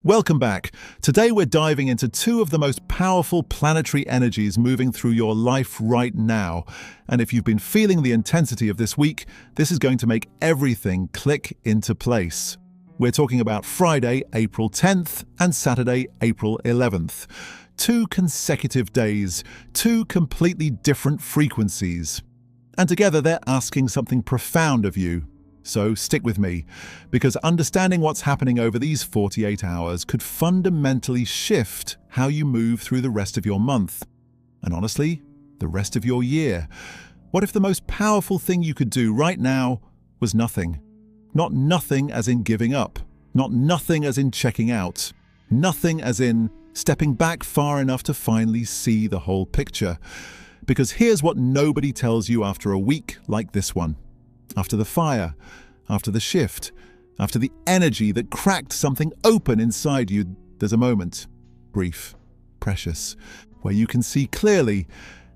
Welcome back. Today we're diving into two of the most powerful planetary energies moving through your life right now. And if you've been feeling the intensity of this week, this is going to make everything click into place. We're talking about Friday, April 10th and Saturday, April 11th. 2 consecutive days, 2 completely different frequencies. And together they're asking something profound of you. So stick with me, because understanding what's happening over these 48 hours could fundamentally shift how you move through the rest of your month. And honestly, the rest of your year. What if the most powerful thing you could do right now was nothing? Not nothing as in giving up, not nothing as in checking out, nothing as in stepping back far enough to finally see the whole picture. Because here's what nobody tells you after a week like this one. After the fire, after the shift, after the energy that cracked something open inside you, there's a moment, brief, precious, where you can see clearly.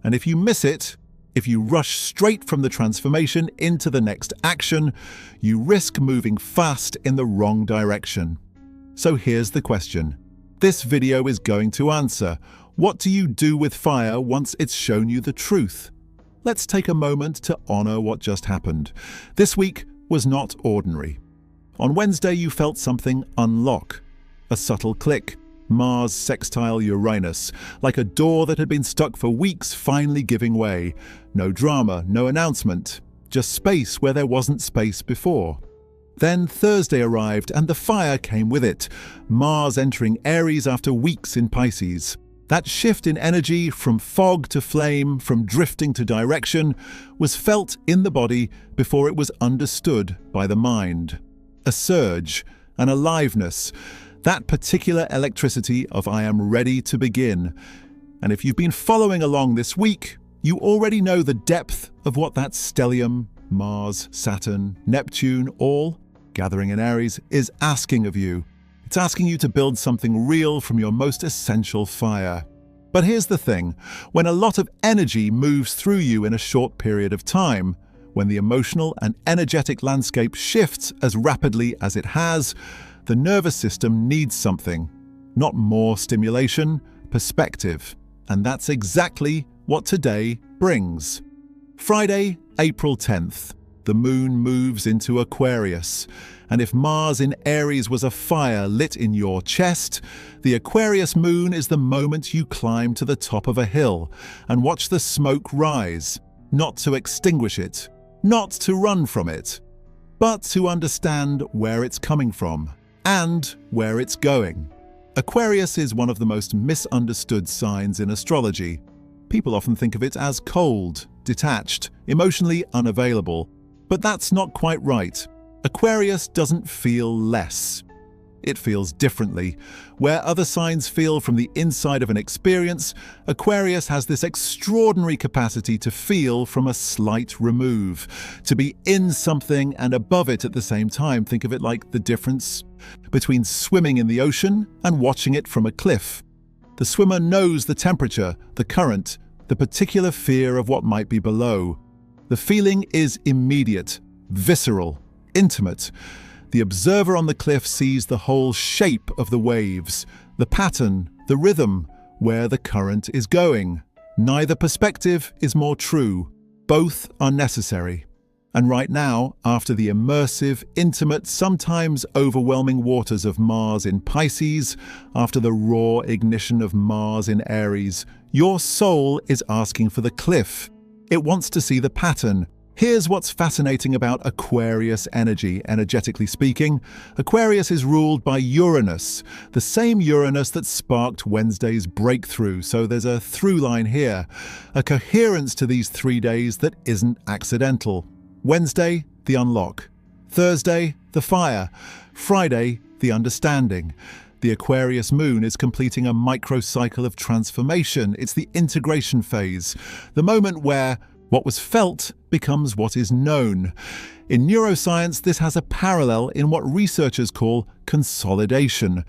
And if you miss it, if you rush straight from the transformation into the next action, you risk moving fast in the wrong direction. So here's the question. This video is going to answer, what do you do with fire once it's shown you the truth? Let's take a moment to honor what just happened. This week was not ordinary. On Wednesday, you felt something unlock. A subtle click, Mars sextile Uranus, like a door that had been stuck for weeks finally giving way. No drama, no announcement, just space where there wasn't space before. Then Thursday arrived and the fire came with it, Mars entering Aries after weeks in Pisces. That shift in energy, from fog to flame, from drifting to direction, was felt in the body before it was understood by the mind. A surge, an aliveness, that particular electricity of I am ready to begin. And if you've been following along this week, you already know the depth of what that stellium, Mars, Saturn, Neptune, all gathering in Aries, is asking of you. It's asking you to build something real from your most essential fire. But here's the thing, when a lot of energy moves through you in a short period of time, when the emotional and energetic landscape shifts as rapidly as it has, the nervous system needs something. Not more stimulation, perspective. And that's exactly what today brings. Friday, April 10th. The moon moves into Aquarius. And if Mars in Aries was a fire lit in your chest, the Aquarius moon is the moment you climb to the top of a hill and watch the smoke rise, not to extinguish it, not to run from it, but to understand where it's coming from and where it's going. Aquarius is one of the most misunderstood signs in astrology. People often think of it as cold, detached, emotionally unavailable. But that's not quite right. Aquarius doesn't feel less. It feels differently. Where other signs feel from the inside of an experience, Aquarius has this extraordinary capacity to feel from a slight remove, to be in something and above it at the same time. Think of it like the difference between swimming in the ocean and watching it from a cliff. The swimmer knows the temperature, the current, the particular fear of what might be below. The feeling is immediate, visceral, intimate. The observer on the cliff sees the whole shape of the waves, the pattern, the rhythm, where the current is going. Neither perspective is more true. Both are necessary. And right now, after the immersive, intimate, sometimes overwhelming waters of Mars in Pisces, after the raw ignition of Mars in Aries, your soul is asking for the cliff. It wants to see the pattern. Here's what's fascinating about Aquarius energy, energetically speaking. Aquarius is ruled by Uranus, the same Uranus that sparked Wednesday's breakthrough. So there's a through line here, a coherence to these 3 days that isn't accidental. Wednesday, the unlock. Thursday, the fire. Friday, the understanding. The Aquarius moon is completing a microcycle of transformation. It's the integration phase, the moment where what was felt becomes what is known. In neuroscience, this has a parallel in what researchers call consolidation,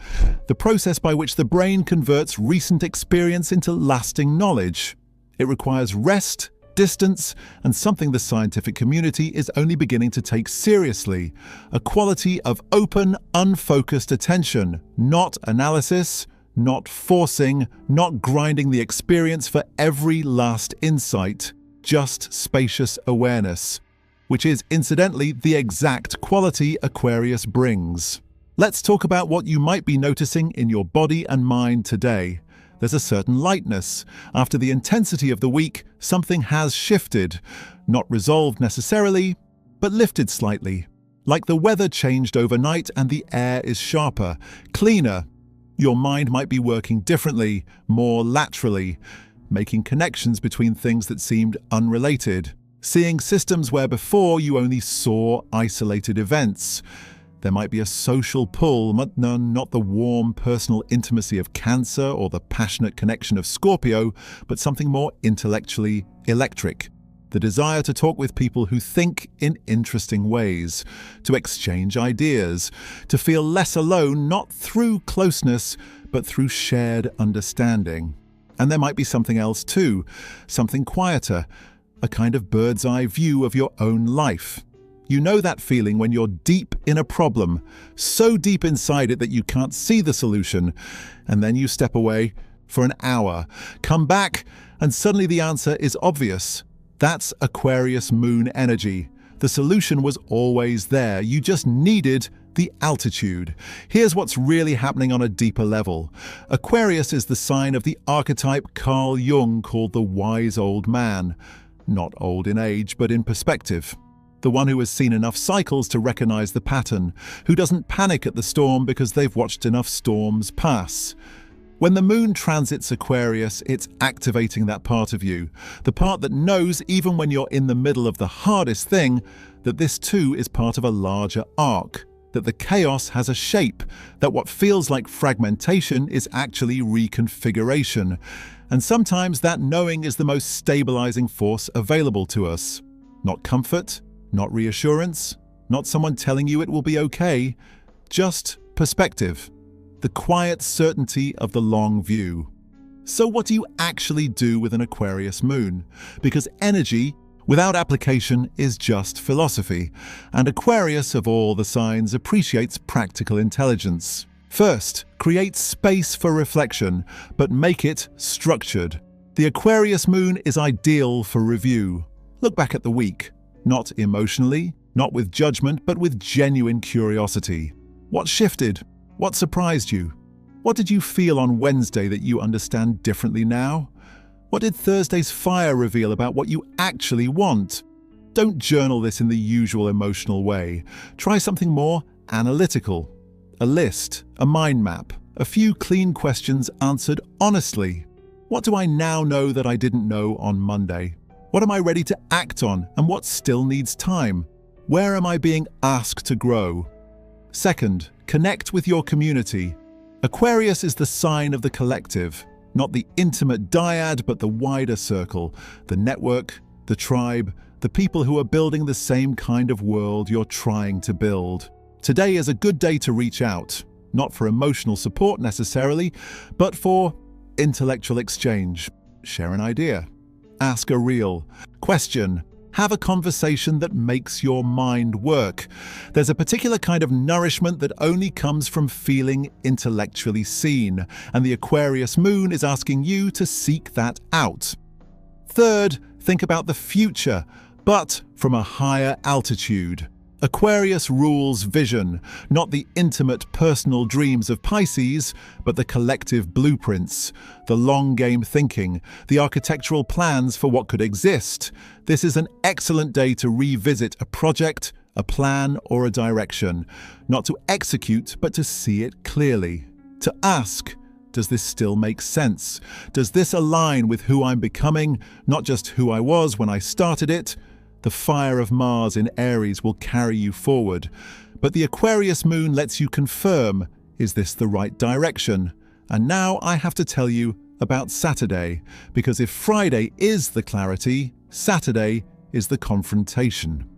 the process by which the brain converts recent experience into lasting knowledge. It requires rest distance, and something the scientific community is only beginning to take seriously. A quality of open, unfocused attention, not analysis, not forcing, not grinding the experience for every last insight, just spacious awareness, which is, incidentally, the exact quality Aquarius brings. Let's talk about what you might be noticing in your body and mind today. There's a certain lightness. After the intensity of the week, something has shifted. Not resolved necessarily, but lifted slightly. Like the weather changed overnight and the air is sharper, cleaner. Your mind might be working differently, more laterally, making connections between things that seemed unrelated. Seeing systems where before you only saw isolated events. There might be a social pull, but not the warm personal intimacy of Cancer or the passionate connection of Scorpio, but something more intellectually electric. The desire to talk with people who think in interesting ways, to exchange ideas, to feel less alone, not through closeness, but through shared understanding. And there might be something else too, something quieter, a kind of bird's-eye view of your own life. You know that feeling when you're deep in a problem, so deep inside it that you can't see the solution, and then you step away for an hour, come back, and suddenly the answer is obvious. That's Aquarius Moon energy. The solution was always there, you just needed the altitude. Here's what's really happening on a deeper level. Aquarius is the sign of the archetype Carl Jung called the wise old man. Not old in age, but in perspective. The one who has seen enough cycles to recognize the pattern, who doesn't panic at the storm because they've watched enough storms pass. When the moon transits Aquarius, it's activating that part of you, the part that knows, even when you're in the middle of the hardest thing, that this too is part of a larger arc, that the chaos has a shape, that what feels like fragmentation is actually reconfiguration. And sometimes that knowing is the most stabilizing force available to us. Not comfort, not reassurance, not someone telling you it will be okay, just perspective, the quiet certainty of the long view. So what do you actually do with an Aquarius moon? Because energy, without application, is just philosophy, and Aquarius, of all the signs, appreciates practical intelligence. First, create space for reflection, but make it structured. The Aquarius moon is ideal for review. Look back at the week. Not emotionally, not with judgment, but with genuine curiosity. What shifted? What surprised you? What did you feel on Wednesday that you understand differently now? What did Thursday's fire reveal about what you actually want? Don't journal this in the usual emotional way. Try something more analytical. A list, a mind map, a few clean questions answered honestly. What do I now know that I didn't know on Monday? What am I ready to act on, and what still needs time? Where am I being asked to grow? Second, connect with your community. Aquarius is the sign of the collective, not the intimate dyad, but the wider circle, the network, the tribe, the people who are building the same kind of world you're trying to build. Today is a good day to reach out, not for emotional support necessarily, but for intellectual exchange. Share an idea. Ask a real question. Have a conversation that makes your mind work. There's a particular kind of nourishment that only comes from feeling intellectually seen, and the Aquarius moon is asking you to seek that out. Third, think about the future, but from a higher altitude. Aquarius rules vision, not the intimate personal dreams of Pisces, but the collective blueprints, the long-game thinking, the architectural plans for what could exist. This is an excellent day to revisit a project, a plan, or a direction, not to execute, but to see it clearly. To ask, does this still make sense? Does this align with who I'm becoming, not just who I was when I started it? The fire of Mars in Aries will carry you forward. But the Aquarius moon lets you confirm, is this the right direction? And now I have to tell you about Saturday, because if Friday is the clarity, Saturday is the confrontation.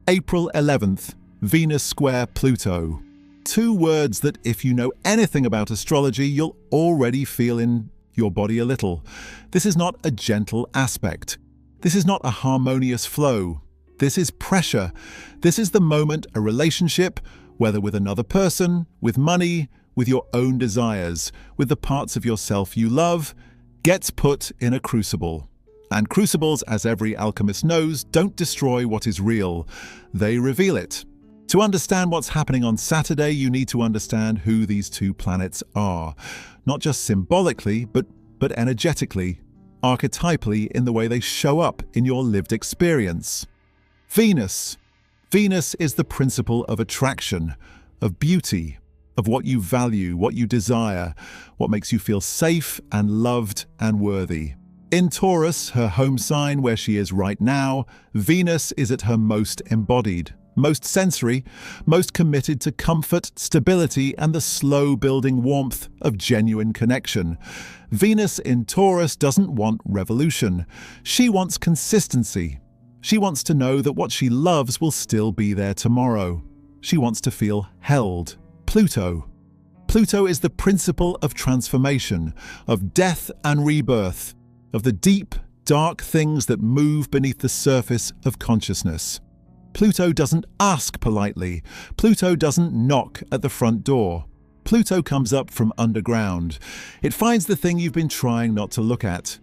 April 11th, Venus Square Pluto. Two words that, if you know anything about astrology, you'll already feel in your body a little. This is not a gentle aspect. This is not a harmonious flow. This is pressure. This is the moment a relationship, whether with another person, with money, with your own desires, with the parts of yourself you love, gets put in a crucible. And crucibles, as every alchemist knows, don't destroy what is real. They reveal it. To understand what's happening on Saturday, you need to understand who these two planets are. Not just symbolically, but energetically, archetypally in the way they show up in your lived experience. Venus. Venus is the principle of attraction, of beauty, of what you value, what you desire, what makes you feel safe and loved and worthy. In Taurus, her home sign where she is right now, Venus is at her most embodied, most sensory, most committed to comfort, stability, and the slow-building warmth of genuine connection. Venus in Taurus doesn't want revolution. She wants consistency. She wants to know that what she loves will still be there tomorrow. She wants to feel held. Pluto. Pluto is the principle of transformation, of death and rebirth, of the deep, dark things that move beneath the surface of consciousness. Pluto doesn't ask politely. Pluto doesn't knock at the front door. Pluto comes up from underground. It finds the thing you've been trying not to look at.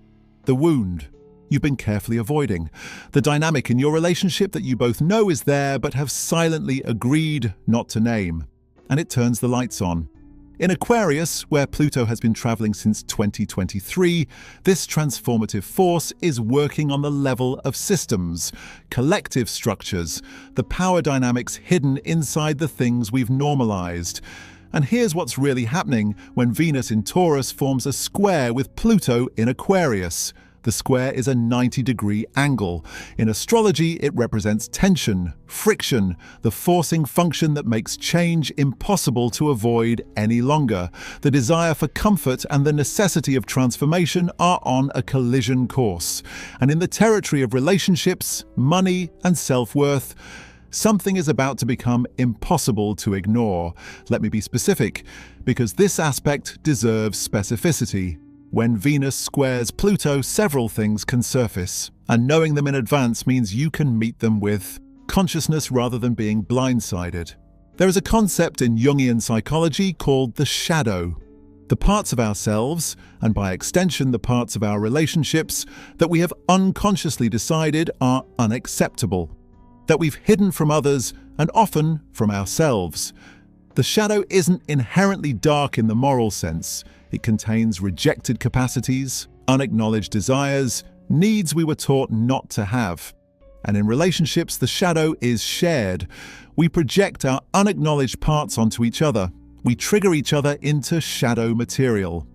The wound you've been carefully avoiding. The dynamic in your relationship that you both know is there but have silently agreed not to name. And it turns the lights on. In Aquarius, where Pluto has been traveling since 2023, this transformative force is working on the level of systems, collective structures, the power dynamics hidden inside the things we've normalized. And here's what's really happening when Venus in Taurus forms a square with Pluto in Aquarius. The square is a 90-degree angle. In astrology, it represents tension, friction, the forcing function that makes change impossible to avoid any longer. The desire for comfort and the necessity of transformation are on a collision course. And in the territory of relationships, money, and self-worth, something is about to become impossible to ignore. Let me be specific, because this aspect deserves specificity. When Venus squares Pluto, several things can surface, and knowing them in advance means you can meet them with consciousness rather than being blindsided. There is a concept in Jungian psychology called the shadow. The parts of ourselves, and by extension the parts of our relationships, that we have unconsciously decided are unacceptable, that we've hidden from others and often from ourselves. The shadow isn't inherently dark in the moral sense. It contains rejected capacities, unacknowledged desires, needs we were taught not to have. And in relationships, the shadow is shared. We project our unacknowledged parts onto each other. We trigger each other into shadow material.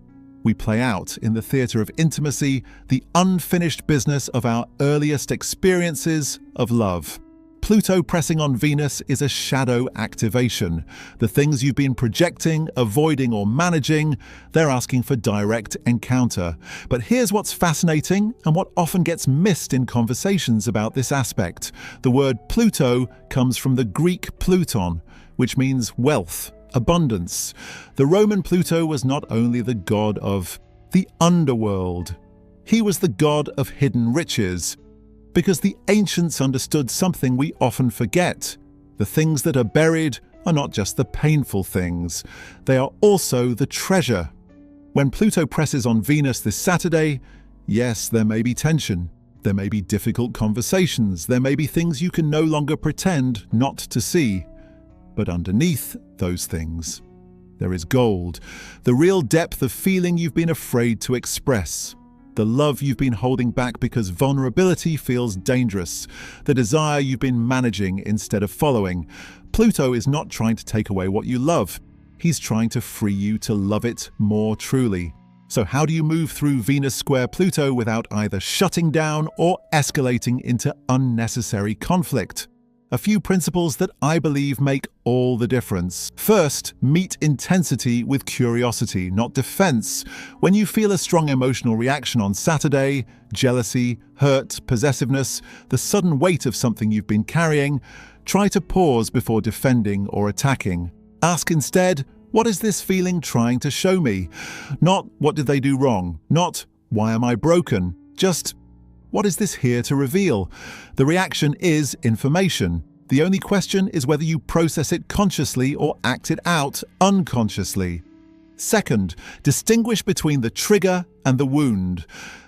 We play out, in the theater of intimacy, the unfinished business of our earliest experiences of love. Pluto pressing on Venus is a shadow activation. The things you've been projecting, avoiding, or managing, they're asking for direct encounter. But here's what's fascinating and what often gets missed in conversations about this aspect. The word Pluto comes from the Greek Pluton, which means wealth, abundance. The Roman Pluto was not only the god of the underworld, he was the god of hidden riches. Because the ancients understood something we often forget. The things that are buried are not just the painful things. They are also the treasure. When Pluto presses on Venus this Saturday, yes, there may be tension. There may be difficult conversations. There may be things you can no longer pretend not to see. But underneath those things, there is gold. The real depth of feeling you've been afraid to express. The love you've been holding back because vulnerability feels dangerous. The desire you've been managing instead of following. Pluto is not trying to take away what you love. He's trying to free you to love it more truly. So how do you move through Venus square Pluto without either shutting down or escalating into unnecessary conflict? A few principles that I believe make all the difference. First, meet intensity with curiosity, not defense. When you feel a strong emotional reaction on Saturday, jealousy, hurt, possessiveness, the sudden weight of something you've been carrying, try to pause before defending or attacking. Ask instead, what is this feeling trying to show me? Not, what did they do wrong? Not, why am I broken? Just, What is this here to reveal? The reaction is information. The only question is whether you process it consciously or act it out unconsciously. Second, distinguish between the trigger and the wound.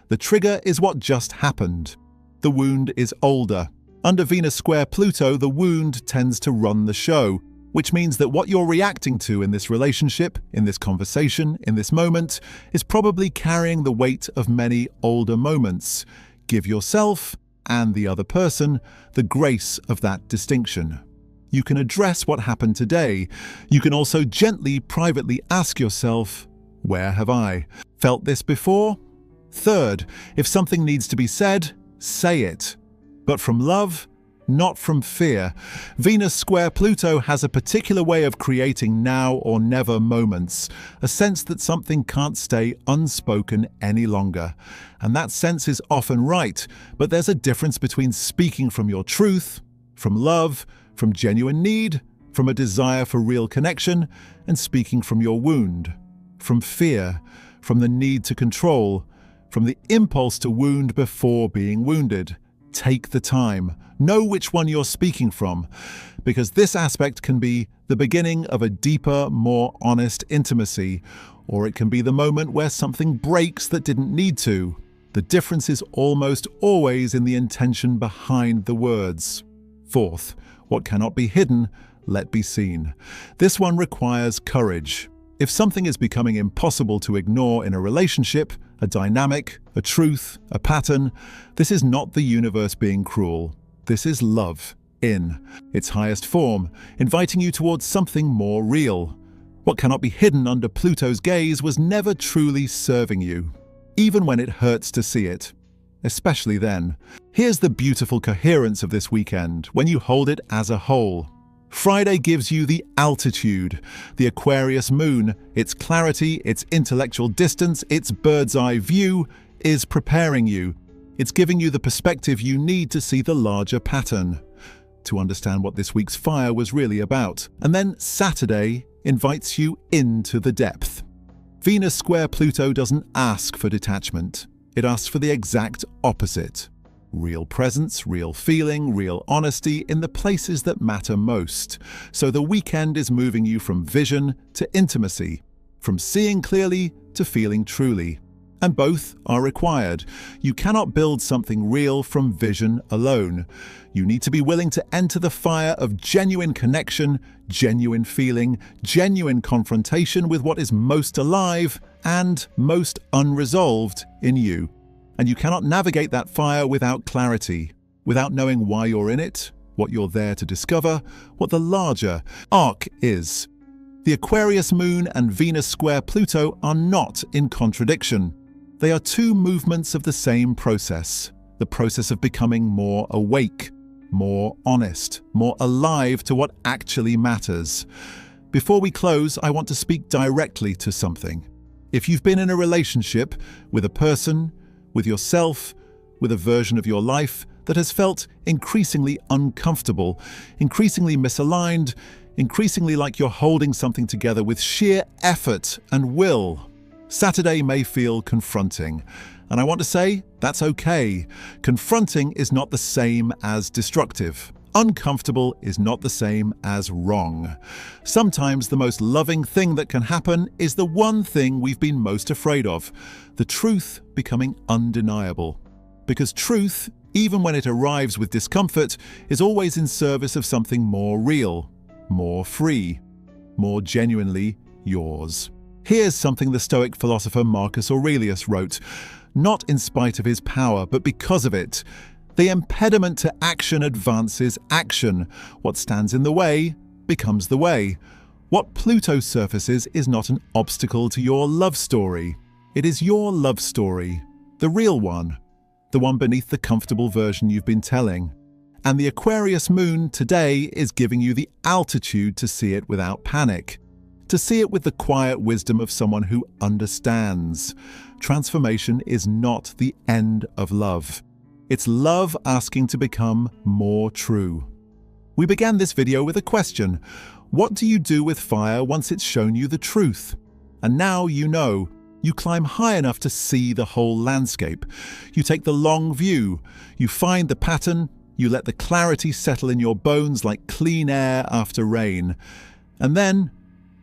The trigger is what just happened. The wound is older. Under Venus Square Pluto, the wound tends to run the show, which means that what you're reacting to in this relationship, in this conversation, in this moment, is probably carrying the weight of many older moments. Give yourself, and the other person, the grace of that distinction. You can address what happened today. You can also gently, privately ask yourself, where have I felt this before? Third, if something needs to be said, say it. But from love, not from fear. Venus Square Pluto has a particular way of creating now or never moments, a sense that something can't stay unspoken any longer. And that sense is often right, but there's a difference between speaking from your truth, from love, from genuine need, from a desire for real connection, and speaking from your wound, from fear, from the need to control, from the impulse to wound before being wounded. Take the time. Know which one you're speaking from, because this aspect can be the beginning of a deeper, more honest intimacy, or it can be the moment where something breaks that didn't need to. The difference is almost always in the intention behind the words. Fourth, what cannot be hidden, let be seen. This one requires courage. If something is becoming impossible to ignore in a relationship, a dynamic, a truth, a pattern, this is not the universe being cruel. This is love, in its highest form, inviting you towards something more real. What cannot be hidden under Pluto's gaze was never truly serving you, even when it hurts to see it, especially then. Here's the beautiful coherence of this weekend when you hold it as a whole. Friday gives you the altitude, the Aquarius Moon. Its clarity, its intellectual distance, its bird's eye view is preparing you. It's giving you the perspective you need to see the larger pattern, to understand what this week's fire was really about. And then Saturday invites you into the depth. Venus Square Pluto doesn't ask for detachment. It asks for the exact opposite. Real presence, real feeling, real honesty in the places that matter most. So the weekend is moving you from vision to intimacy, from seeing clearly to feeling truly. And both are required. You cannot build something real from vision alone. You need to be willing to enter the fire of genuine connection, genuine feeling, genuine confrontation with what is most alive and most unresolved in you. And you cannot navigate that fire without clarity, without knowing why you're in it, what you're there to discover, what the larger arc is. The Aquarius Moon and Venus Square Pluto are not in contradiction. They are two movements of the same process, the process of becoming more awake, more honest, more alive to what actually matters. Before we close, I want to speak directly to something. If you've been in a relationship with a person, with yourself, with a version of your life that has felt increasingly uncomfortable, increasingly misaligned, increasingly like you're holding something together with sheer effort and will, Saturday may feel confronting. And I want to say, that's okay. Confronting is not the same as destructive. Uncomfortable is not the same as wrong. Sometimes the most loving thing that can happen is the one thing we've been most afraid of, the truth becoming undeniable. Because truth, even when it arrives with discomfort, is always in service of something more real, more free, more genuinely yours. Here's something the Stoic philosopher Marcus Aurelius wrote, not in spite of his power, but because of it. The impediment to action advances action. What stands in the way becomes the way. What Pluto surfaces is not an obstacle to your love story. It is your love story, the real one, the one beneath the comfortable version you've been telling. And the Aquarius Moon today is giving you the altitude to see it without panic, to see it with the quiet wisdom of someone who understands. Transformation is not the end of love. It's love asking to become more true. We began this video with a question. What do you do with fire once it's shown you the truth? And now you know. You climb high enough to see the whole landscape. You take the long view. You find the pattern. You let the clarity settle in your bones like clean air after rain. And then,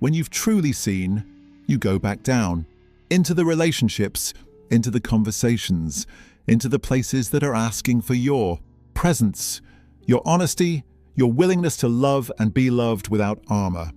when you've truly seen, you go back down. Into the relationships, into the conversations, into the places that are asking for your presence, your honesty, your willingness to love and be loved without armor.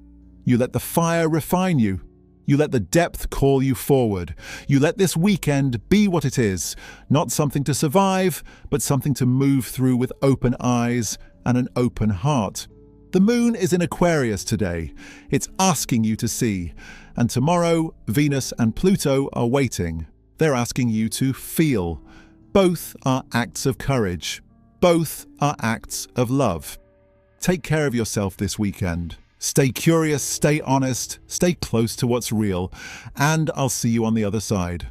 You let the fire refine you. You let the depth call you forward. You let this weekend be what it is, not something to survive, but something to move through with open eyes and an open heart. The moon is in Aquarius today. It's asking you to see. And tomorrow, Venus and Pluto are waiting. They're asking you to feel. Both are acts of courage. Both are acts of love. Take care of yourself this weekend. Stay curious, stay honest, stay close to what's real, and I'll see you on the other side.